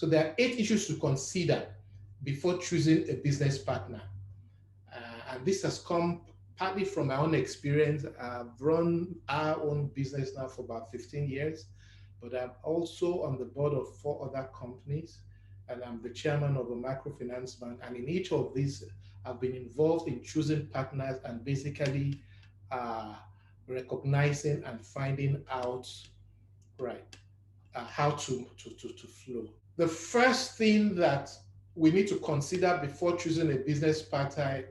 So there are 8 issues to consider before choosing a business partner. And this has come partly from my own experience. I've run our own business now for about 15 years, but I'm also on the board of 4 other companies, and I'm the chairman of a microfinance bank. And in each of these, I've been involved in choosing partners and basically uh, recognizing and finding out, right, how to flow. The first thing that we need to consider before choosing a business partner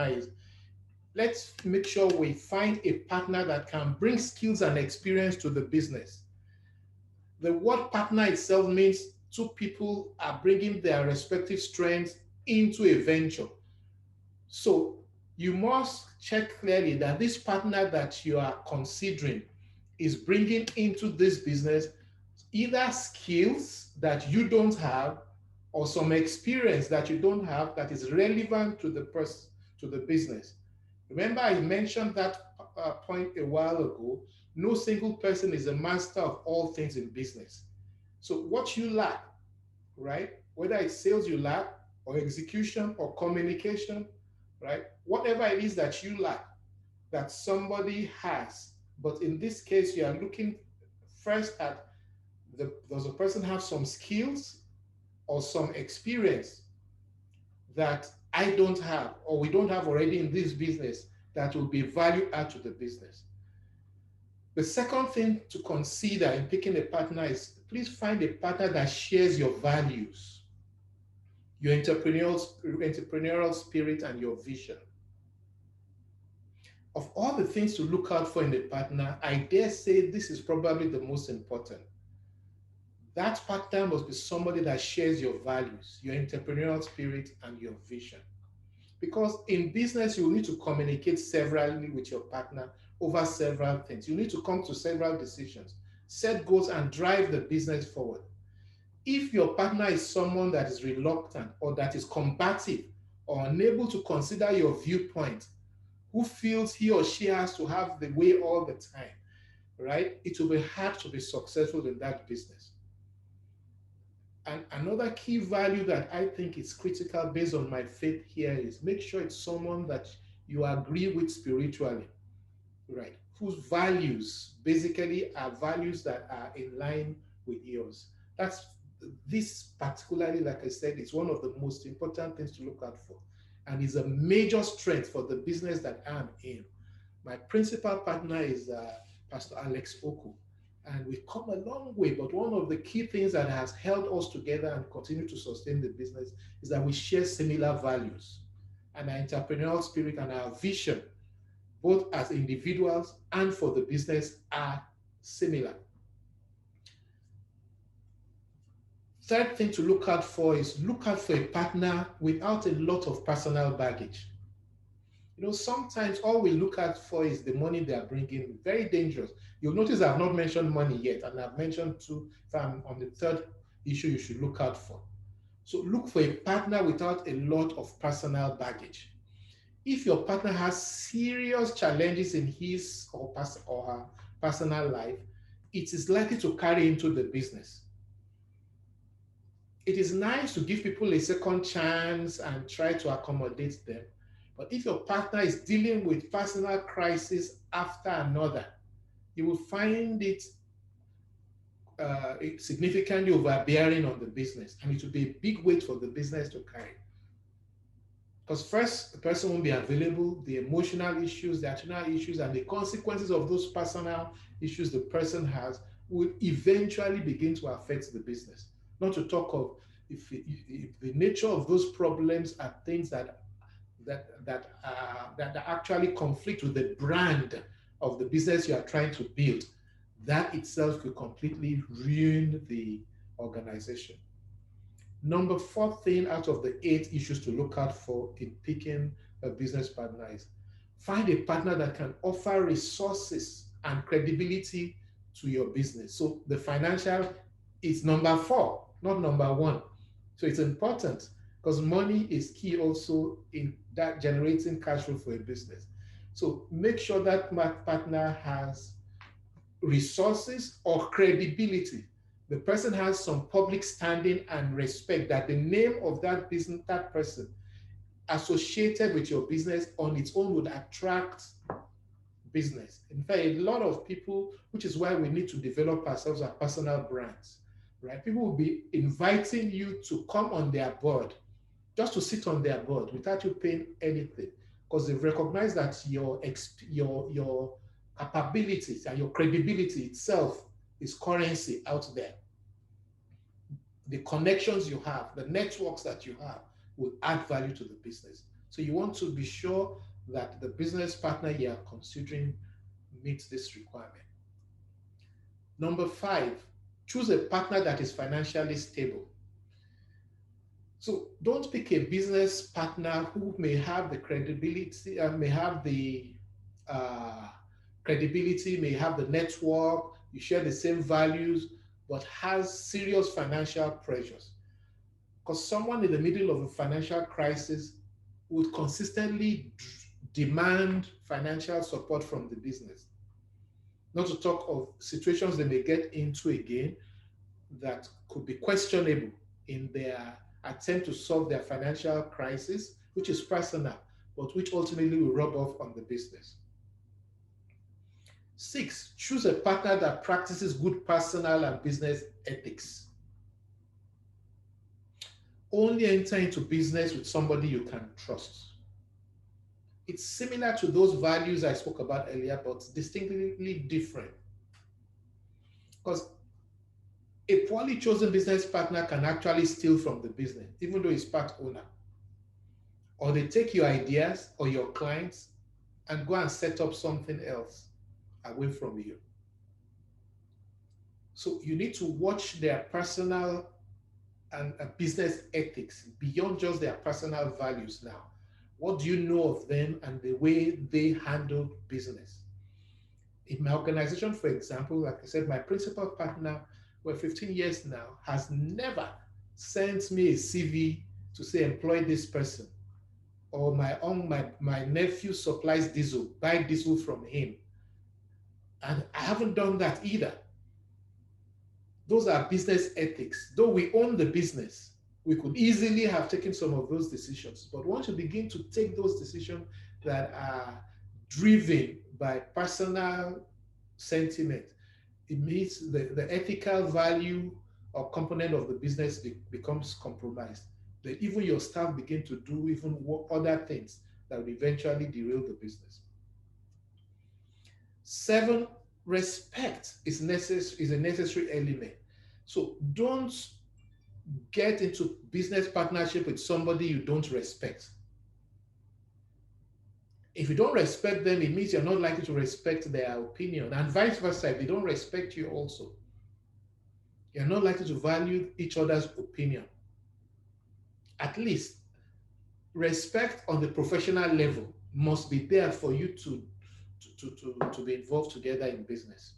is, let's make sure we find a partner that can bring skills and experience to the business. The word partner itself means two people are bringing their respective strengths into a venture. So you must check clearly that this partner that you are considering is bringing into this business either skills that you don't have or some experience that you don't have that is relevant to the person, to the business. Remember, I mentioned that point a while ago. No single person is a master of all things in business. So what you lack, right? Whether it's sales you lack, or execution, or communication, right? Whatever it is that you lack, that somebody has. But in this case, you are looking first at does a person have some skills or some experience that I don't have or we don't have already in this business that will be value add to the business. The second thing to consider in picking a partner is, please find a partner that shares your values, your entrepreneurial spirit, and your vision. Of all the things to look out for in a partner, I dare say this is probably the most important. That partner must be somebody that shares your values, your entrepreneurial spirit, and your vision. Because in business, you need to communicate severally with your partner over several things. You need to come to several decisions, set goals, and drive the business forward. If your partner is someone that is reluctant or that is combative or unable to consider your viewpoint, who feels he or she has to have the way all the time, right? It will be hard to be successful in that business. And another key value that I think is critical based on my faith here is, make sure it's someone that you agree with spiritually, right? Whose values basically are values that are in line with yours. That's this particularly, like I said, is one of the most important things to look out for, and is a major strength for the business that I'm in. My principal partner is Pastor Alex Oku, and we've come a long way. But one of the key things that has held us together and continue to sustain the business is that we share similar values, and our entrepreneurial spirit and our vision, both as individuals and for the business, are similar. Third thing to look out for is, look out for a partner without a lot of personal baggage. Sometimes all we look at for is the money they are bringing. Very dangerous. You'll notice I've not mentioned money yet, and I've mentioned two. If I'm on the third issue, you should look out for. So look for a partner without a lot of personal baggage. If your partner has serious challenges in his or her personal life, it is likely to carry into the business. It is nice to give people a second chance and try to accommodate them. But if your partner is dealing with personal crisis after another, you will find it significantly overbearing on the business, and it will be a big weight for the business to carry. Because first, the person won't be available, the emotional issues, the attitudinal issues, and the consequences of those personal issues the person has will eventually begin to affect the business. Not to talk of if the nature of those problems are things that actually conflict with the brand of the business you are trying to build, that itself could completely ruin the organization. Number four thing out of the 8 issues to look out for in picking a business partner is, find a partner that can offer resources and credibility to your business. So the financial is number 4, not number 1. So it's important because money is key also in that generating cash flow for a business. So make sure that partner has resources or credibility. The person has some public standing and respect, that the name of that business, that person associated with your business on its own would attract business. In fact, a lot of people, which is why we need to develop ourselves as personal brands, right? People will be inviting you to come on their board, just to sit on their board without you paying anything, because they've recognized that your capabilities and your credibility itself is currency out there. The connections you have, the networks that you have will add value to the business. So you want to be sure that the business partner you are considering meets this requirement. Number 5, choose a partner that is financially stable. So don't pick a business partner who may have the credibility, may have the uh, credibility, may have the network, you share the same values, but has serious financial pressures. Because someone in the middle of a financial crisis would consistently demand financial support from the business. Not to talk of situations they may get into again that could be questionable in their attempt to solve their financial crisis, which is personal, but which ultimately will rub off on the business. 6, choose a partner that practices good personal and business ethics. Only enter into business with somebody you can trust. It's similar to those values I spoke about earlier, but distinctly different. Because a poorly chosen business partner can actually steal from the business, even though he's part owner. Or they take your ideas or your clients and go and set up something else away from you. So you need to watch their personal and business ethics beyond just their personal values now. What do you know of them and the way they handle business? In my organization, for example, like I said, my principal partner, we're 15 years now, has never sent me a CV to say employ this person, or my nephew supplies diesel, buy diesel from him. And I haven't done that either. Those are business ethics. Though we own the business, we could easily have taken some of those decisions. But once you begin to take those decisions that are driven by personal sentiment, it means the ethical value or component of the business becomes compromised. Then even your staff begin to do even other things that will eventually derail the business. 7, respect is a necessary element. So don't get into business partnership with somebody you don't respect. If you don't respect them, it means you're not likely to respect their opinion, and vice versa. If they don't respect you also, you're not likely to value each other's opinion. At least respect on the professional level must be there for you to be involved together in business.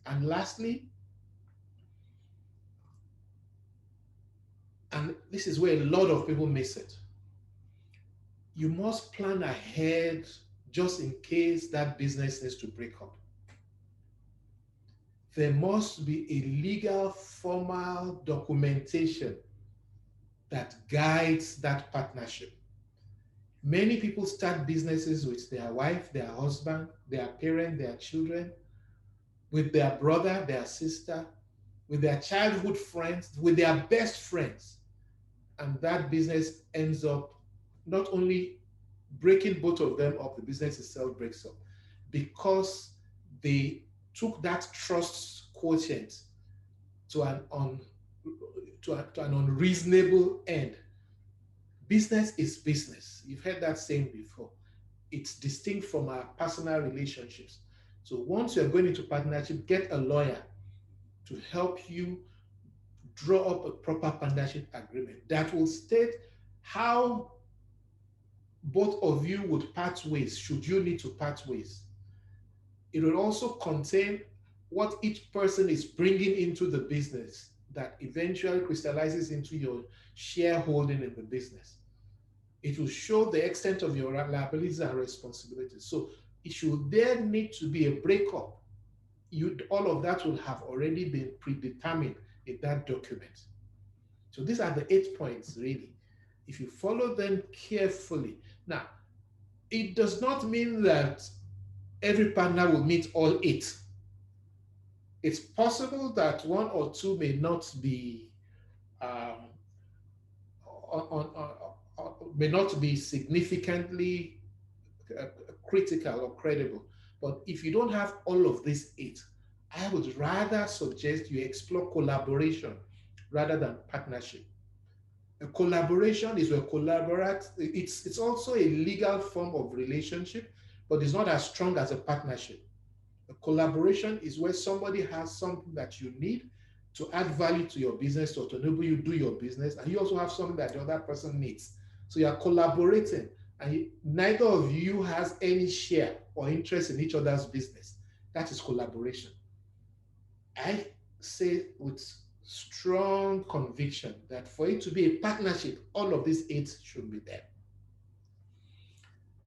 And lastly, and this is where a lot of people miss it, you must plan ahead just in case that business needs to break up. There must be a legal, formal documentation that guides that partnership. Many people start businesses with their wife, their husband, their parent, their children, with their brother, their sister, with their childhood friends, with their best friends. And that business ends up not only breaking both of them up, the business itself breaks up because they took that trust quotient to an unreasonable end. Business is business. You've heard that saying before. It's distinct from our personal relationships. So once you're going into partnership, get a lawyer to help you draw up a proper partnership agreement that will state how both of you would part ways should you need to part ways. It will also contain what each person is bringing into the business that eventually crystallizes into your shareholding in the business. It will show the extent of your liabilities and responsibilities. So should there need to be a breakup, all of that will have already been predetermined in that document. So these are the 8 points, really. If you follow them carefully. Now, it does not mean that every partner will meet all 8. It's possible that one or two may not be um, may not be significantly uh, critical or credible. But if you don't have all of these 8, I would rather suggest you explore collaboration rather than partnership. A collaboration is where collaborate. It's also a legal form of relationship, but it's not as strong as a partnership. A collaboration is where somebody has something that you need to add value to your business or to enable you do your business, and you also have something that the other person needs. So you are collaborating, and neither of you has any share or interest in each other's business. That is collaboration. I say with strong conviction that for it to be a partnership, all of these 8 should be there.